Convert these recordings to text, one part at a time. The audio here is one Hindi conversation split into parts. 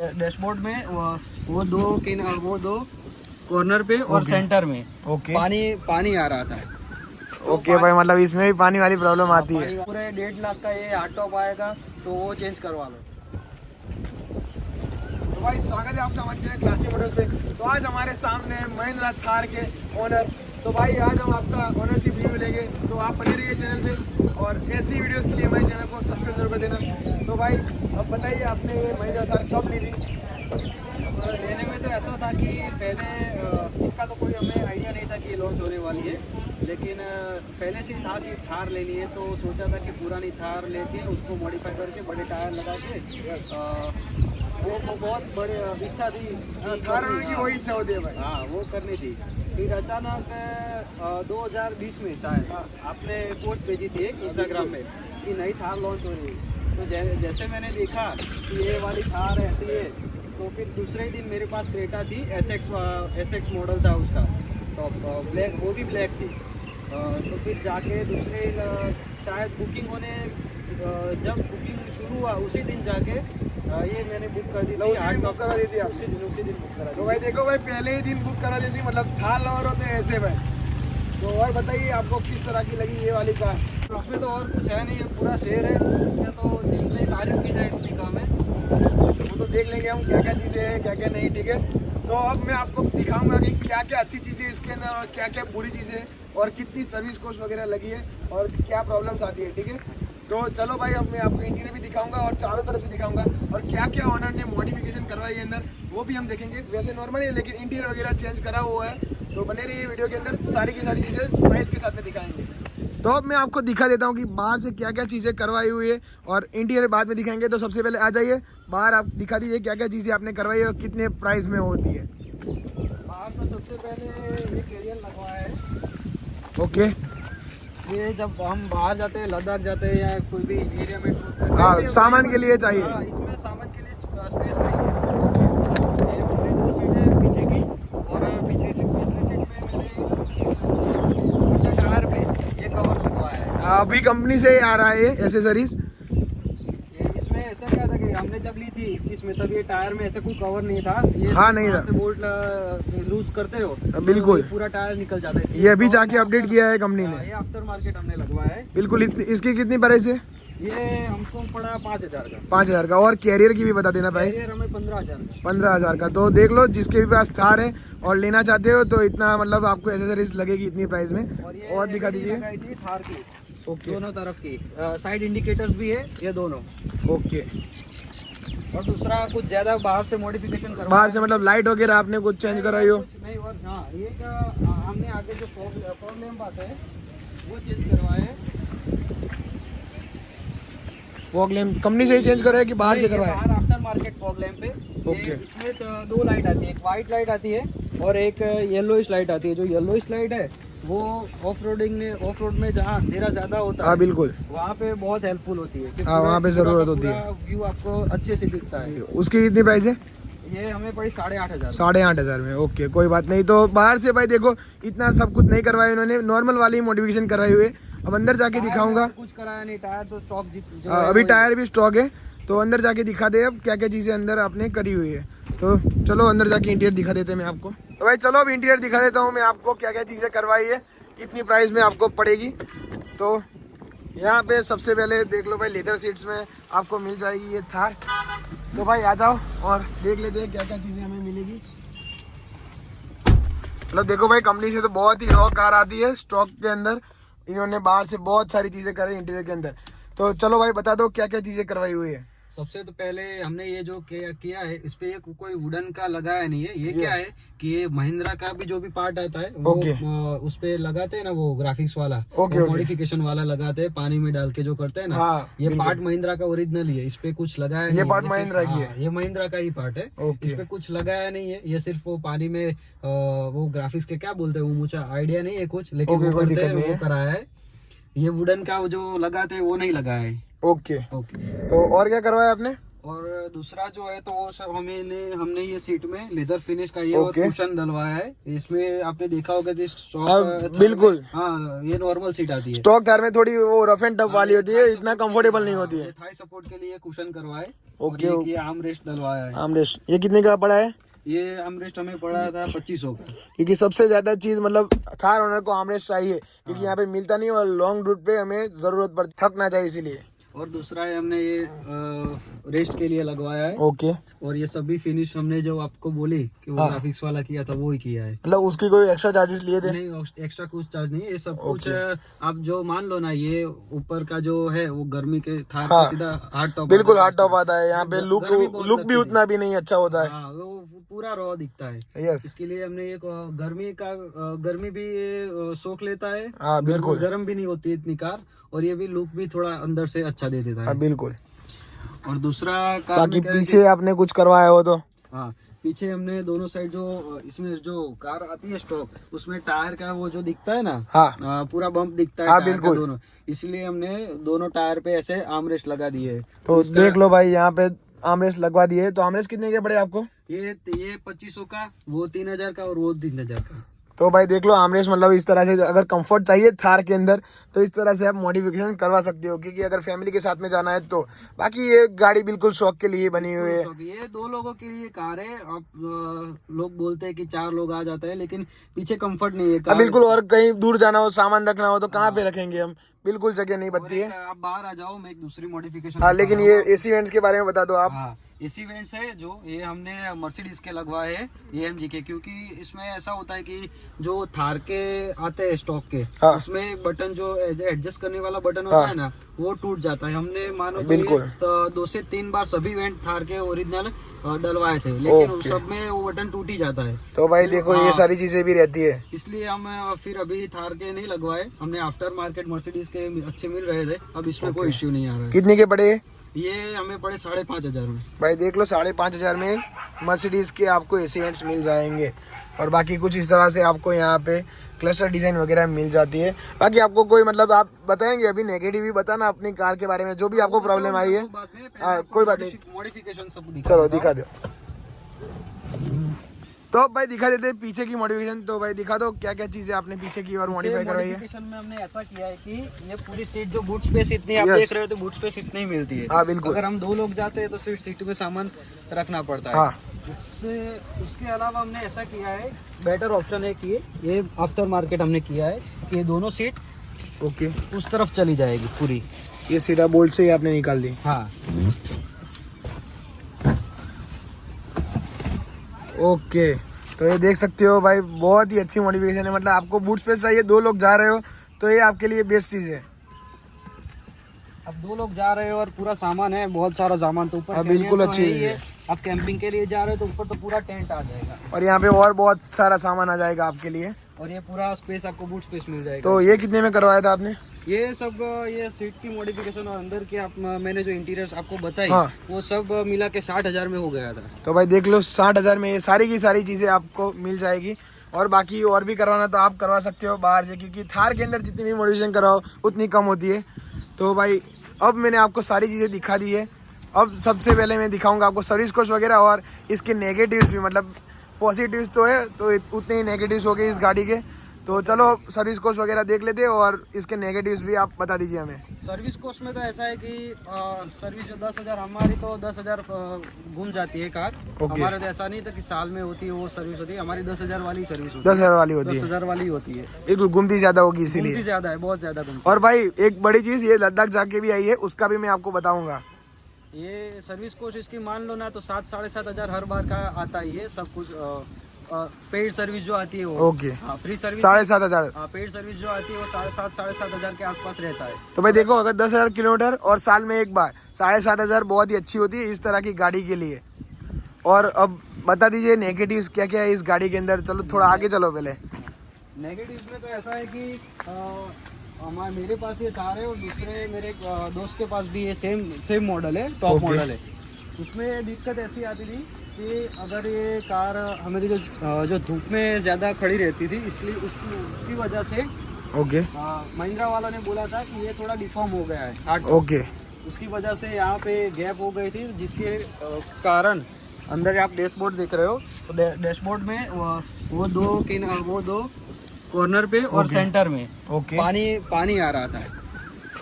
डैशबोर्ड में वो दो कॉर्नर पे और सेंटर में ओके पानी आ रहा था। ओके भाई, मतलब इसमें भी पानी वाली प्रॉब्लम आती है। पूरे 1.5 लाख का ये हार्ड टॉप आएगा, तो वो चेंज करवा लो। तो भाई स्वागत है आपका हमारे चैनल क्लासी मोटर्स पे। तो आज हमारे सामने महिंद्रा थार के ओनर, तो भाई आज हम आपका ओनरशिप रिव्यू लेंगे, तो आप बने रहिए चैनल पे और ऐसी वीडियोस के लिए हमारे चैनल को सब्सक्राइब जरूर कर देना। तो भाई अब बताइए, आपने ये महिंद्रा थार कब ली थी? लेने में तो ऐसा था कि पहले इसका तो कोई हमें आइडिया नहीं था कि ये लॉन्च होने वाली है, लेकिन पहले से ही था कि थार लेनी है, तो सोचा था कि पुरानी थार लेके उसको मॉडिफाई करके बड़े टायर लगा के वो बहुत बड़ी इच्छा थी थार की वही इच्छा होती है भाई। हाँ, वो करनी थी। फिर अचानक 2020 में शायद आपने पोस्ट भेजी थी एक इंस्टाग्राम में कि नई थार लॉन्च हो रही है। तो जैसे मैंने देखा कि ये वाली थार ऐसी है, तो फिर दूसरे ही दिन मेरे पास क्रेटा थी, एसएक्स मॉडल था उसका, तो ब्लैक, वो भी ब्लैक थी। तो फिर जाके दूसरे शायद बुकिंग होने, जब बुकिंग शुरू हुआ उसी दिन जाके ये मैंने बुक कर दी थी। बुक करा दी थी आप? उसी दिन बुक करा तो भाई देखो भाई, पहले ही दिन बुक करा दी थी, मतलब थार लवर होते हैं ऐसे भाई। तो और बताइए आपको किस तरह की लगी ये वाली कार? उसमें तो और कुछ है नहीं, है पूरा शेर है उसमें, तो जितनी तारीफ की जाए उतनी कम है। वो तो देख लेंगे हम क्या क्या चीज़ें हैं, क्या क्या नहीं, ठीक है। तो अब मैं आपको दिखाऊंगा कि क्या क्या अच्छी चीज़ें इसके अंदर और क्या क्या बुरी चीज़ें और कितनी सर्विस कॉस्ट वगैरह लगी है और क्या प्रॉब्लम्स आती है, ठीक है। तो चलो भाई, अब मैं आपको इंटीरियर भी दिखाऊंगा और चारों तरफ से दिखाऊंगा और क्या क्या ओनर ने मॉडिफिकेशन करवाई है अंदर, वो भी हम देखेंगे। वैसे नॉर्मल है, लेकिन इंटीरियर वगैरह चेंज करा हुआ है। तो बने रहिए वीडियो के अंदर, सारी की सारी चीज़ें प्राइस के साथ में दिखाएंगे। तो अब मैं आपको दिखा देता हूँ कि बाहर से क्या क्या चीज़ें करवाई हुई है और इंटीरियर बाद में दिखाएंगे। तो सबसे पहले आ जाइए बाहर, आप दिखा दीजिए क्या क्या चीज़ें आपने करवाई है और कितने प्राइस में होती है। बाहर तो सबसे पहले ये कैरियर लगवाया है। ओके, ये जब हम बाहर जाते हैं, लद्दाख जाते हैं या कोई भी एरिया में हाँ, सामान के लिए चाहिए। हाँ, इसमें सामान के लिए स्पेस नहीं है। ओके, ये पूरी 2 सीट है पीछे की, और पीछे से पिछली सीट में मैंने टायर पे ये कवर लगवाया है। अभी कंपनी से आ रहा है ये एसेसरीज। इसमें ऐसा क्या था कि हमने जब ली थी 21 में, तब ये टायर में ऐसा कोई कवर नहीं था। ये हाँ, नहीं था। से बोल्ट लूज करते हो बिल्कुल, तो पूरा टायर निकल जाता है। ये अभी जाके अपडेट किया है कंपनी ने। ये आफ्टर मार्केट हमने लगवाया है। बिल्कुल। इसकी कितनी प्राइस है? ये हमको पड़ा 5,000 का। 5,000 का। और कैरियर की भी बता देना प्राइस। कैरियर हमें 15,000 का। 15,000 का। तो देख लो, जिसके भी पास थार है और लेना चाहते हो तो इतना, मतलब आपको एसेसरीज लगेगी इतनी प्राइस में। और दिखा दीजिए। लगाई थी थार की, ओके, दोनों तरफ की साइड इंडिकेटर्स भी है ये दोनों। ओके। और दूसरा कुछ ज्यादा बाहर से मॉडिफिकेशन करवाया, बाहर से मतलब लाइट वगैरह आपने कुछ चेंज कराई हो? नहीं। और हाँ, ये का हमने आगे जो फॉग लैंप आता है वो चेंज करवाया है। फॉग लैंप कंपनी से ही चेंज कराया कि बाहर से करवाया? बाहर आफ्टर मार्केट फॉग लैंप है। ओके। इसमें तो 2 लाइट आती है, एक वाइट लाइट आती है और एक येलोइश लाइट आती है। जो येलोइश लाइट है वो ऑफ रोड में जहाँ अंधेरा ज्यादा होता है, हाँ बिल्कुल, वहाँ पे बहुत हेल्पफुल होती है। हाँ, वहाँ पे जरूरत होती है। व्यू आपको अच्छे से दिखता है। उसकी कितनी प्राइस है? ये हमें पड़ी 8,500। 8,500 में। ओके, कोई बात नहीं। तो बाहर से भाई देखो, इतना सब कुछ नहीं करवाया इन्होंने, नॉर्मल वाली मॉडिफिकेशन करवाई हुई है। अब अंदर जाके दिखाऊंगा। कुछ कराया नहीं, टायर तो स्टॉक अभी टायर भी स्टॉक है, तो अंदर जाके दिखा दे अब क्या क्या चीज़ें अंदर आपने करी हुई है। तो चलो अंदर जाके इंटीरियर दिखा देते हैं मैं आपको। तो भाई चलो अब इंटीरियर दिखा देता हूँ मैं आपको, क्या क्या चीज़ें करवाई है, कितनी प्राइस में आपको पड़ेगी। तो यहाँ पे सबसे पहले देख लो भाई, लेदर सीट्स में आपको मिल जाएगी ये थार। तो भाई आ जाओ और देख लेते हैं क्या क्या चीज़ें हमें मिलेगी। मतलब देखो भाई, कंपनी से तो बहुत ही रॉ कार आती है स्टॉक के अंदर। इन्होंने बाहर से बहुत सारी चीज़ें करी इंटीरियर के अंदर। तो चलो भाई बता दो क्या क्या चीज़ें करवाई हुई है। सबसे तो पहले हमने ये जो किया है, इस पे ये कोई वुडन का लगाया नहीं है। ये क्या है कि ये महिंद्रा का भी जो भी पार्ट आता है वो उस पे लगाते हैं ना, वो ग्राफिक्स वाला, मॉडिफिकेशन वाला लगाते हैं, पानी में डाल के जो करते हैं ना। ये पार्ट महिंद्रा का ओरिजिनल ही है, इस पे कुछ लगाया नहीं। ये पार्ट महिंद्रा की है, ये महिंद्रा का ही पार्ट है। इस पे कुछ लगाया नहीं है। ये सिर्फ वो पानी में वो ग्राफिक्स के क्या बोलते हैं, वो मुझे आइडिया नहीं है कुछ, लेकिन वो कराया है। ये वुडन का जो लगाते हैं वो नहीं लगाया है। ओके, तो और क्या करवाया आपने? और दूसरा जो है तो वो सब हमने ये सीट में लेदर फिनिश का ये और Okay. कुशन डलवाया है। इसमें आपने देखा होगा कि हाँ, बिल्कुल। हाँ, ये नॉर्मल सीट आती है। स्टॉक थार में थोड़ी वो रफ एंड टफ वाली होती है, इतना कंफर्टेबल नहीं होती है। थाई सपोर्ट के लिए कुशन करवाए। Okay, और ये आर्म रेस्ट डलवाया है। आर्मरेस्ट ये कितने का पड़ा है? ये आर्मरेस्ट हमें पड़ा था 2500 का। क्योंकि सबसे ज्यादा चीज मतलब थार ओनर को आर्मरेस्ट चाहिए, क्योंकि यहाँ पे मिलता नहीं और लॉन्ग रूट पे हमें जरूरत पड़ थक ना जाए इसीलिए। और दूसरा है हमने ये रेस्ट के लिए लगवाया है। ओके, और ये सभी फिनिश हमने जो आपको बोली कि वो ग्राफिक्स वाला किया था वो ही किया है। मतलब उसकी कोई एक्स्ट्रा चार्जेस लिए थे? नहीं, एक्स्ट्रा कुछ चार्ज नहीं, ये सब कुछ आप जो मान लो ना, ये ऊपर का जो है वो गर्मी के थार हाँ, पे सीधा हार्ड टॉप, बिल्कुल हार्ड टॉप आता है। यहाँ पे लुक गर्मी बहुत लुक भी लगती उतना भी नहीं अच्छा होता है। हाँ, वो पूरा रॉ दिखता है। यस, इसके लिए हमने एक गर्मी भी ये सोख लेता है। हाँ बिल्कुल, गर्म भी नहीं होती इतनी कार, और ये भी लुक भी थोड़ा अंदर से अच्छा दे देता हाँ है। बिल्कुल। और दूसरा कार बाकी पीछे आपने कुछ करवाया हो तो? हाँ, पीछे हमने दोनों साइड जो इसमें जो कार आती है स्टॉक, उसमें टायर का वो जो दिखता है ना, हाँ पूरा बम्प दिखता है हाँ, टायर का बिल्कुल। दोनों, इसलिए हमने दोनों टायर पे ऐसे आर्मरेस्ट लगा दिए। तो देख लो भाई, यहाँ पे आर्मरेस्ट लगवा दिए। तो आर्मरेस्ट कितने के पड़े आपको? ये 2500 का, वो 3000 का और वो 3000 का। तो भाई देख लो, आर्मरेस्ट मतलब इस तरह से अगर कंफर्ट चाहिए थार के अंदर तो इस तरह से आप मॉडिफिकेशन करवा सकते हो, क्योंकि अगर फैमिली के साथ में जाना है तो। बाकी ये गाड़ी बिल्कुल शौक के लिए बनी हुई है। ये 2 लोगों के लिए कार है। अब लोग बोलते हैं कि 4 लोग आ जाते हैं, लेकिन पीछे कंफर्ट नहीं है कार। बिल्कुल, और कहीं दूर जाना हो, सामान रखना हो तो कहाँ पे रखेंगे हम? बिल्कुल जगह नहीं बनती है। आप बाहर आ जाओ, मैं एक दूसरी मॉडिफिकेशन। हाँ, लेकिन ये एसी वेंट्स के बारे में बता दो आप। हाँ, एसी वेंट्स है जो ये हमने मर्सिडीज के लगवाए हैं, AMG के, क्योंकि इसमें ऐसा होता है कि जो थार के आते हैं स्टॉक के, हाँ, उसमें बटन जो एडजस्ट करने वाला बटन होता है ना, वो टूट जाता है। हमने मानो बिल्कुल तो 2 से 3 बार सभी वेंट थार के ओरिजिनल डलवाए थे, लेकिन उन सब में वो बटन टूट ही जाता है। तो भाई देखो, ये सारी चीजें भी रहती है, इसलिए हम फिर अभी थार के नहीं लगवाए। हमने आफ्टर मार्केट मर्सिडीज के अच्छे मिल रहे थे, अब इसमें कोई इश्यू नहीं आ रहा है। कितने के पड़े? ये हमें पड़े 5500 में। भाई देख लो, 5500 में मर्सिडीज के आपको एसी वेंट्स मिल जाएंगे। और बाकी कुछ इस तरह से आपको यहाँ पे क्लस्टर डिजाइन वगैरह मिल जाती है। बाकी आपको कोई मतलब आप बताएंगे अभी नेगेटिव भी बताना अपनी कार के बारे में, जो भी आपको प्रॉब्लम आई है। हाँ, कोई बात नहीं, मॉडिफिकेशन सब चलो दिखा दो। तो भाई दिखा देते हैं पीछे की मॉडिफिकेशन। तो भाई दिखा दो क्या क्या चीजें आपने पीछे की और मॉडिफाई करवाई है। मॉडिफिकेशन में हमने ऐसा किया है कि ये पूरी सीट जो बूट स्पेस इतनी आप देख रहे हो, तो बूट स्पेस इतनी मिलती है। हाँ बिल्कुल। अगर हम 2 लोग जाते हैं तो फिर सीट में सामान रखना पड़ता है। हाँ, उसके अलावा हमने ऐसा किया है, बेटर ऑप्शन है कि ये आफ्टर मार्केट हमने किया है कि ये दोनों सीट ओके, उस तरफ चली जाएगी पूरी। ये सीधा बोल्ट से ही आपने निकाल दी। हाँ, ओके, तो ये देख सकते हो भाई, बहुत ही अच्छी मॉडिफिकेशन है। मतलब आपको बूट स्पेस चाहिए, 2 लोग जा रहे हो तो ये आपके लिए बेस्ट चीज है। अब 2 लोग जा रहे हो और पूरा सामान है, बहुत सारा सामान, तो ऊपर बिल्कुल तो अच्छी है ही है। आप कैंपिंग के लिए जा रहे हो तो ऊपर तो पूरा टेंट आ जाएगा, और यहाँ पे और बहुत सारा सामान आ जाएगा आपके लिए। और ये पूरा स्पेस आपको बूट स्पेस मिल जाएगा। तो ये कितने में करवाया था आपने? ये सब ये सीट की मॉडिफिकेशन और अंदर के मैंने जो इंटीरियर आपको बताई, हाँ, वो सब मिला के 60,000 में हो गया था। तो भाई देख लो, 60,000 में ये सारी की सारी चीजें आपको मिल जाएगी। और बाकी और भी करवाना तो आप करवा सकते हो बाहर से, क्योंकि थार के अंदर जितनी भी मॉडिफिकेशन कराओ उतनी कम होती है। तो भाई अब मैंने आपको सारी चीजें दिखा दी है। अब सबसे पहले मैं दिखाऊंगा आपको सर्विस कॉस्ट वगैरह और इसके नेगेटिव्स भी। मतलब पॉजिटिव्स तो है, तो उतने ही नेगेटिव्स हो गए इस गाड़ी के। तो चलो सर्विस कॉस्ट वगैरह देख लेते हैं और इसके नेगेटिव्स भी आप बता दीजिए हमें। सर्विस कॉस्ट में तो ऐसा है कि सर्विस जो 10,000 हमारी, तो 10,000 घूम जाती है कार। हमारे तो ऐसा नहीं था कि साल में होती है वो सर्विस होती है, हमारी 10,000 वाली सर्विस होती है। 10,000 वाली होती है, 10,000 वाली होती है। बिल्कुल घूमती ज्यादा होगी इसीलिए। ज्यादा है, बहुत ज्यादा घूमती। और भाई एक बड़ी चीज, ये लद्दाख जाके भी आई है, उसका भी मैं आपको बताऊंगा। ये सर्विस कॉस्ट इसकी मान लो ना तो 7-7,500 हर बार का आता ही है सब कुछ। पेड सर्विस जो आती है वो, okay, free service 7,500। Paid service जो आती है वो 7,500 के आसपास रहता है। तो भाई देखो, अगर 10,000 किलोमीटर और साल में एक बार 7,500 बहुत ही अच्छी होती है इस तरह की गाड़ी के लिए। और अब बता दीजिए नेगेटिव्स क्या क्या है इस गाड़ी के अंदर। चलो थोड़ा आगे चलो पहले। नेगेटिव्स में तो ऐसा है कि मेरे पास ये कार है और दूसरे मेरे दोस्त के पास भी ये सेम मॉडल है, टॉप मॉडल है। उसमें दिक्कत ऐसी आती थी कि अगर ये कार हमारी जो धूप में ज़्यादा खड़ी रहती थी, इसलिए उसकी वजह से ओके, महिंद्रा वालों ने बोला था कि ये थोड़ा डिफॉर्म हो गया है। ओके, उसकी वजह से यहाँ पे गैप हो गई थी, जिसके कारण अंदर आप डैशबोर्ड देख रहे हो, तो डैशबोर्ड में वो दो कॉर्नर पे और सेंटर में ओके पानी आ रहा था।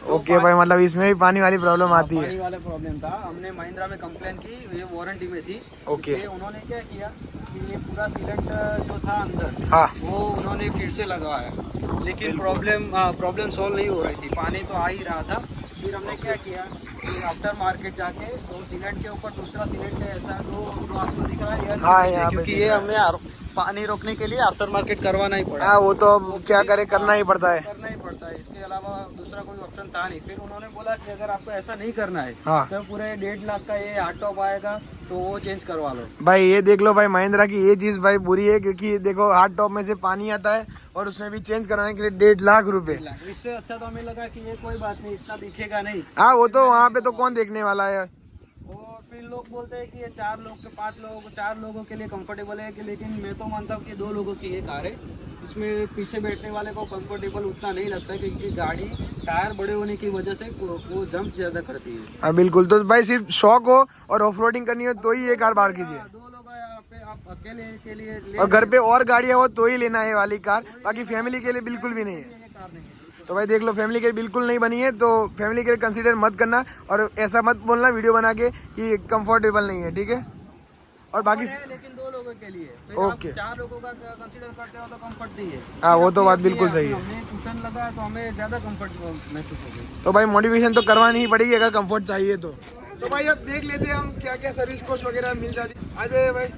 ओके भाई, मतलब इसमें भी पानी वाली प्रॉब्लम आती है। पानी वाला प्रॉब्लम था। हमने महिंद्रा में कंप्लेन की, ये वारंटी में थी। ओके। इसलिए उन्होंने क्या किया कि ये पूरा सीलेंट जो था अंदर, हाँ वो उन्होंने फिर से लगवाया, लेकिन प्रॉब्लम सॉल्व नहीं हो रही थी, पानी तो आ ही रहा था। फिर हमने क्या किया कि आफ्टर मार्केट जाके तो सीलेंट के ऊपर दूसरा सीलेंट है ऐसा, तो आपको दिख रहा है हाँ, यहाँ पे क्योंकि ये हमें पानी रोकने के लिए आफ्टर मार्केट करवाना ही पड़ा। हाँ, वो तो अब क्या करे, करना ही पड़ता है। करना ही पड़ता है, इसके अलावा दूसरा कोई ऑप्शन था नहीं। फिर उन्होंने बोला कि अगर आपको ऐसा नहीं करना है हाँ। तो पूरे 1.5 लाख का ये हार्ड टॉप आएगा, तो वो चेंज करवा लो। भाई ये देख लो भाई, महिंद्रा की ये चीज भाई बुरी है, क्योंकि देखो हार्ड टॉप में से पानी आता है और उसमें भी चेंज कराने के लिए 1.5 लाख रुपए। इससे अच्छा तो हमें लगा कि ये कोई बात नहीं, इतना दिखेगा नहीं। हाँ, वो तो वहाँ पे तो कौन देखने वाला है। और फिर लोग बोलते हैं कि ये 4 लोग के 5 लोगों 4 लोगों के लिए कंफर्टेबल है कि, लेकिन मैं तो मानता हूँ कि 2 लोगों की ये कार है। इसमें पीछे बैठने वाले को कंफर्टेबल उतना नहीं लगता है, क्योंकि गाड़ी टायर बड़े होने की वजह से वो जंप ज्यादा करती है। हाँ बिल्कुल, तो भाई सिर्फ शौक हो और ऑफ रोडिंग करनी हो तो ही ये कार बाहर कीजिए। 2 लोग हैं यहाँ पे, आप अकेले के लिए और घर पे और गाड़ियाँ हो तो ही लेना है ये वाली कार, बाकी फैमिली के लिए बिल्कुल भी नहीं है। ये कार नहीं है। तो भाई देख लो, फैमिली के लिए बिल्कुल नहीं बनी है, तो फैमिली के लिए कंसीडर मत करना, और ऐसा मत बोलना वीडियो बना के कि कंफर्टेबल नहीं है, ठीक है। और बाकी लेकिन 2 लोगों के लिए, फिर ओके। आप 4 लोगों का कंसीडर करते हो तो कंफर्ट नहीं है। हाँ, वो तो बात बिल्कुल सही है। हमें ट्यूशन लगा तो हमें ज्यादा कंफर्ट महसूस हो गई। तो भाई मॉडिफिकेशन तो करवानी ही पड़ेगी अगर कंफर्ट चाहिए तो। भाई अब देख लेते हैं हम क्या क्या सर्विस कोस्ट वगैरह मिल जाती है। आ जाइए भाई।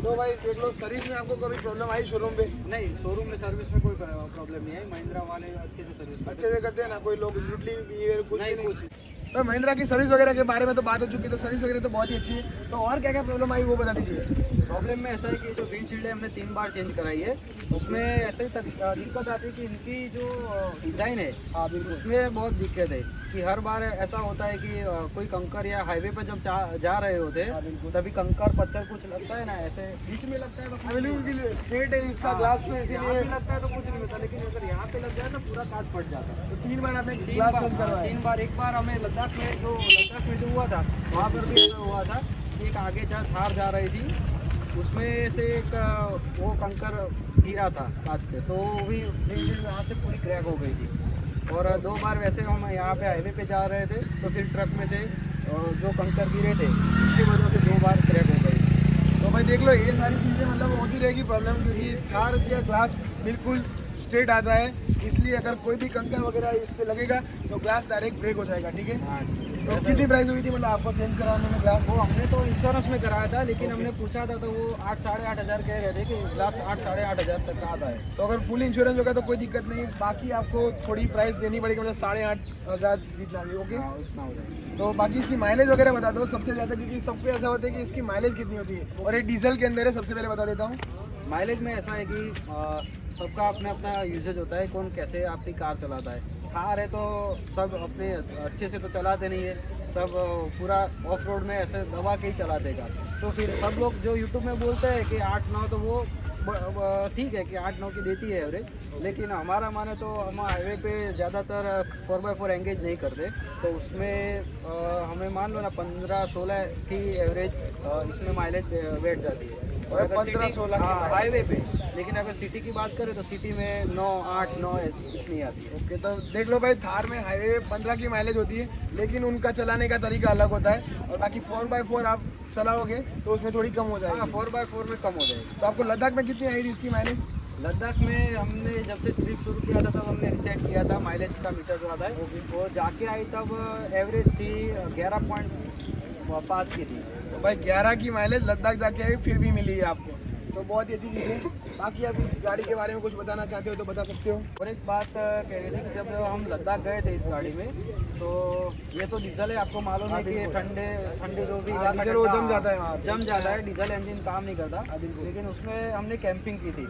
तो भाई देख लो, सर्विस में आपको कभी प्रॉब्लम आई शोरूम पे? नहीं, शोरूम में सर्विस में कोई प्रॉब्लम नहीं है। महिंद्रा वाले अच्छे से सर्विस अच्छे से करते हैं ना, कोई लोग रूडली बिहेवियर कुछ भी नहीं, नहीं। तो महिंद्रा की सर्विस वगैरह के बारे में तो बात हो चुकी है, तो सर्विस वगैरह तो बहुत ही अच्छी है। तो और क्या क्या प्रॉब्लम आई वो बता दीजिए। प्रॉब्लम में ऐसा है कि जो विंडशील्ड है हमने 3 बार चेंज कराई है, उसमें ऐसे ही दिक्कत आती है कि इनकी जो डिज़ाइन है, हाँ बिल्कुल, उसमें बहुत दिक्कत है कि हर बार ऐसा होता है कि कोई कंकर या हाईवे पर जब जा रहे होते हाँ, हैं, बिल्कुल। तभी कंकर पत्थर कुछ लगता है ना, ऐसे बीच में लगता है तो कुछ नहीं होता। स्ट्रेट है इसका ग्लास पे, यहाँ इसीलिए पे लगता है तो कुछ नहीं होता, लेकिन अगर यहाँ पे लग जाए तो पूरा कांच फट जाता है। तो 3 बार आपने ग्लास चेंज करवाया। 3 बार। एक बार हमें लद्दाख में जो हुआ था, वहाँ पर भी ऐसा हुआ था कि एक आगे थार जा रही थी, उसमें से एक वो कंकर गिरा था कांच पे, तो वो भी यहाँ से पूरी क्रैक हो गई थी। और 2 बार वैसे हम यहाँ पे हाईवे पे जा रहे थे, तो फिर ट्रक में से जो कंकर गिरे थे उसकी वजह से 2 बार क्रैक हो गई। तो भाई देख लो, ये सारी चीज़ें मतलब होती रहेगी प्रॉब्लम, क्योंकि थार का ग्लास बिल्कुल स्ट्रेट आता है, इसलिए अगर कोई भी कंकर वगैरह इस पे लगेगा तो ग्लास डायरेक्ट ब्रेक हो जाएगा, ठीक है। हाँ, तो कितनी प्राइस हुई थी मतलब आपको चेंज कराने में ग्लास? वो हमने तो इंश्योरेंस में कराया था, लेकिन हमने पूछा था तो वो 8 साढ़े 8 हज़ार कह रहे थे कि ग्लास 8 साढ़े 8 हज़ार तक का आता है। तो अगर फुल इंश्योरेंस होगा तो कोई दिक्कत नहीं, बाकी आपको थोड़ी प्राइस देनी पड़ेगी, मतलब 8.5 हज़ार जितना भी। ओके, हाँ, उतना हो जाएगा। तो बाकी इसकी माइलेज वगैरह बता दो सबसे ज़्यादा, क्योंकि सब पे ऐसा होता है कि इसकी माइलेज कितनी होती है, और ये डीजल के अंदर है। सबसे पहले बता देता हूँ, माइलेज में ऐसा है कि सबका अपना अपना यूजेज होता है, कौन कैसे आपकी कार चलाता है। थार है तो सब अपने अच्छे से तो चलाते नहीं है, सब पूरा ऑफ रोड में ऐसे दबा के ही चला देगा। तो फिर सब लोग जो यूट्यूब में बोलते हैं कि 8-9, तो वो ठीक है कि 8-9 की देती है एवरेज, लेकिन हमारा माने तो हम हाईवे पे ज़्यादातर 4x4 एंगेज नहीं करते, तो उसमें हमें मान लो ना 15-16 की एवरेज इसमें माइलेज बैठ जाती है। और अगर 15-16 हाईवे पे, लेकिन अगर सिटी की बात करें तो सिटी में 9-8-9 इतनी आती है। ओके, तो देख लो भाई, थार में हाईवे पे 15 की माइलेज होती है, लेकिन उनका चलाने का तरीका अलग होता है, और बाकी 4x4 आप चलाओगे तो उसमें थोड़ी कम हो जाएगी। हाँ, 4x4 में कम हो जाएगी। तो आपको लद्दाख में कितनी आई थी इसकी माइलेज? लद्दाख में हमने जब से ट्रिप शुरू किया था तब हमने रिसेट किया था, माइलेज का मीटर जो आता है वो जाके आई तब एवरेज थी 11.5 की थी। तो भाई 11 की माइलेज लद्दाख जाके आई, फिर भी मिली है आपको, तो बहुत ही अच्छी चीज़ है। बाकी आप इस गाड़ी के बारे में कुछ बताना चाहते हो तो बता सकते हो। और एक बात कह रही थी कि जब हम लद्दाख गए थे इस गाड़ी में, तो ये तो डीजल है, आपको मालूम है कि ठंडे जो भी इलाका डीजल वो जम जाता है वहाँ, जम जाता है, डीजल इंजन काम नहीं करता। लेकिन उसमें हमने कैंपिंग की थी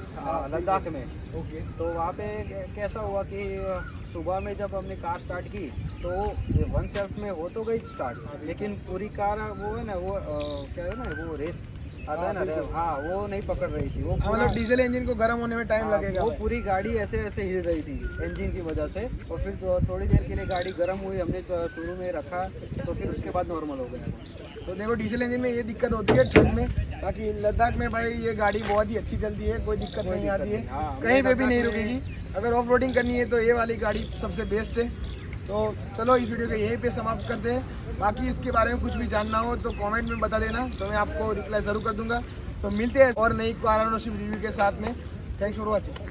लद्दाख में। ओके, तो वहाँ पे कैसा हुआ कि सुबह में जब हमने कार स्टार्ट की तो 1 सेल्फ में हो तो गई स्टार्ट, लेकिन पूरी कार वो है ना, वो क्या है ना, वो रेस आता है ना बिल्कुल। हाँ, वो नहीं पकड़ रही थी। वो मतलब पूरा- डीजल इंजन को गर्म होने में टाइम हाँ, लगेगा वो भाई। पूरी गाड़ी ऐसे ऐसे हिल रही थी इंजन की वजह से, और फिर थोड़ी देर के लिए गाड़ी गर्म हुई, हमने शुरू में रखा तो फिर उसके बाद नॉर्मल हो गया। तो देखो डीजल इंजन में ये दिक्कत होती है ठंड में, बाकी लद्दाख में भाई ये गाड़ी बहुत ही अच्छी चलती है, कोई दिक्कत कोई नहीं दिक्कत आती है, नहीं, हाँ, कहीं पे भी लद्दाख नहीं में- रुकेगी। अगर ऑफ रोडिंग करनी है तो ये वाली गाड़ी सबसे बेस्ट है। तो चलो इस वीडियो को यहीं पे समाप्त करते हैं। बाकी इसके बारे में कुछ भी जानना हो तो कमेंट में बता देना, तो मैं आपको रिप्लाई ज़रूर कर दूंगा। तो मिलते हैं और नई कार ओनरशिप रिव्यू के साथ में। Thanks for watching.